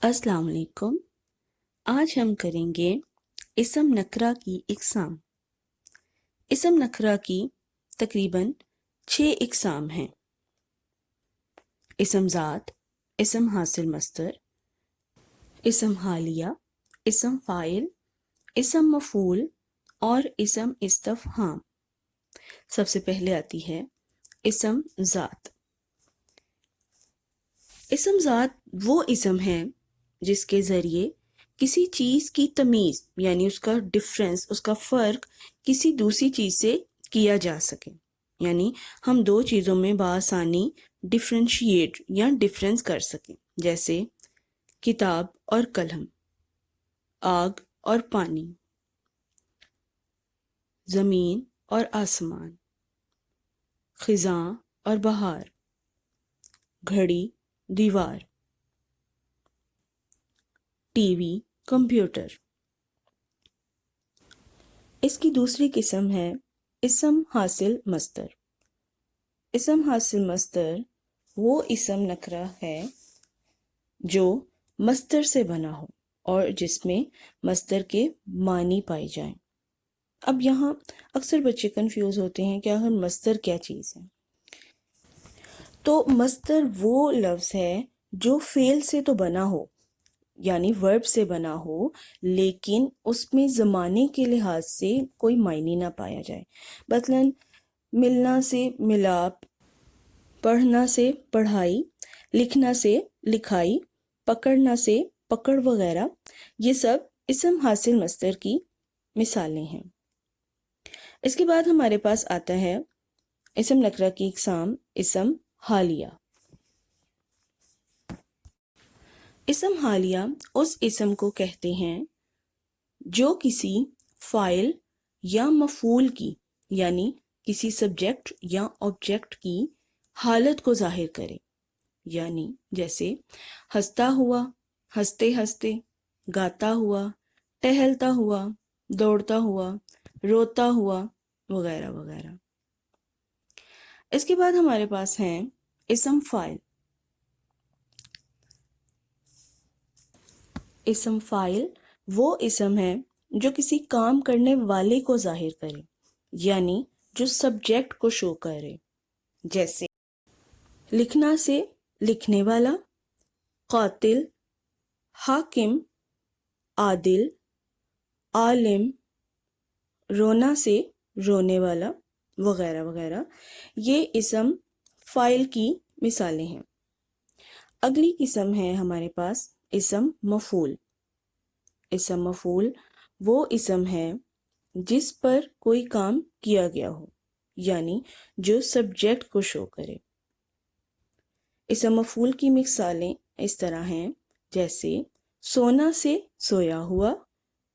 السلام علیکم۔ آج ہم کریں گے اسم نکرہ کی اقسام۔ اسم نکرہ کی تقریباً 6 اقسام ہیں: اسم ذات، اسم حاصل مصدر، اسم حالیہ، اسم فاعل، اسم مفعول اور اسم استفہام۔ سب سے پہلے آتی ہے اسم ذات۔ اسم ذات وہ اسم ہے جس کے ذریعے کسی چیز کی تمیز یعنی اس کا ڈفرینس، اس کا فرق کسی دوسری چیز سے کیا جا سکے، یعنی ہم دو چیزوں میں بآسانی ڈفرینشیٹ یا ڈفرینس کر سکیں، جیسے کتاب اور قلم، آگ اور پانی، زمین اور آسمان، خزاں اور بہار، گھڑی، دیوار، ٹی وی، کمپیوٹر۔ اس کی دوسری قسم ہے اسم حاصل مصدر۔ اسم حاصل مصدر وہ اسم نکرہ ہے جو مصدر سے بنا ہو اور جس میں مصدر کے معنی پائے جائیں۔ اب یہاں اکثر بچے کنفیوز ہوتے ہیں کہ آخر مصدر کیا چیز ہے؟ تو مصدر وہ لفظ ہے جو فعل سے تو بنا ہو، یعنی ورب سے بنا ہو، لیکن اس میں زمانے کے لحاظ سے کوئی معنی نہ پایا جائے۔ مثلاً ملنا سے ملاپ، پڑھنا سے پڑھائی، لکھنا سے لکھائی، پکڑنا سے پکڑ وغیرہ، یہ سب اسم حاصل مصدر کی مثالیں ہیں۔ اس کے بعد ہمارے پاس آتا ہے اسم نکرہ کی اقسام، اسم حالیہ۔ اسم حالیہ اس اسم کو کہتے ہیں جو کسی فاعل یا مفعول کی یعنی کسی سبجیکٹ یا آبجیکٹ کی حالت کو ظاہر کرے، یعنی جیسے ہنستا ہوا، ہنستے ہنستے، گاتا ہوا، ٹہلتا ہوا، دوڑتا ہوا، روتا ہوا وغیرہ وغیرہ۔ اس کے بعد ہمارے پاس ہیں اسم فاعل۔ اسم فاعل وہ اسم ہے جو کسی کام کرنے والے کو ظاہر کرے، یعنی جو سبجیکٹ کو شو کرے، جیسے لکھنا سے لکھنے والا، قاتل، حاکم، عادل، عالم، رونا سے رونے والا وغیرہ وغیرہ۔ یہ اسم فاعل کی مثالیں ہیں۔ اگلی قسم ہے ہمارے پاس اسم مفعول۔ اسم مفعول وہ اسم ہے جس پر کوئی کام کیا گیا ہو، یعنی جو سبجیکٹ کو شو کرے۔ اسم مفعول کی مثالیں اس طرح ہیں، جیسے سونا سے سویا ہوا،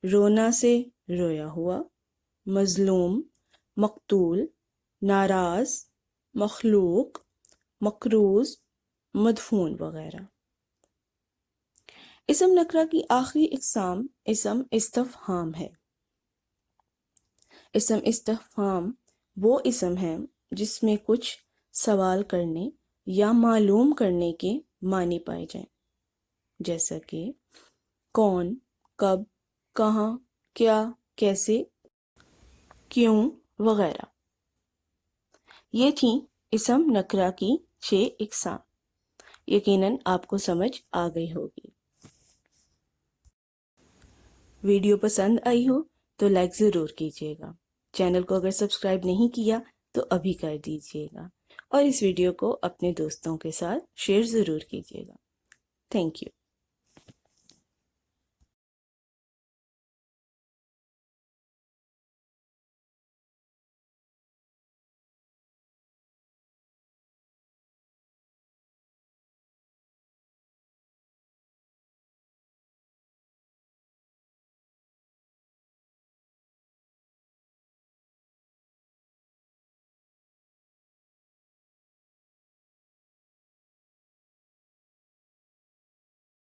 رونا سے رویا ہوا، مظلوم، مقتول، ناراض، مخلوق، مقروض، مدفون وغیرہ۔ اسم نکرہ کی آخری اقسام اسم استفہام ہے۔ اسم استفہام وہ اسم ہے جس میں کچھ سوال کرنے یا معلوم کرنے کے معنی پائے جائیں، جیسا کہ کون، کب، کہاں، کیا، کیسے، کیوں وغیرہ۔ یہ تھیں اسم نکرہ کی 6 اقسام۔ یقیناً آپ کو سمجھ آ گئی ہوگی۔ ویڈیو پسند آئی ہو تو لائک ضرور کیجیے گا۔ چینل کو اگر سبسکرائب نہیں کیا تو ابھی کر دیجیے گا، اور اس ویڈیو کو اپنے دوستوں کے ساتھ شیئر ضرور کیجیے گا۔ Thank you.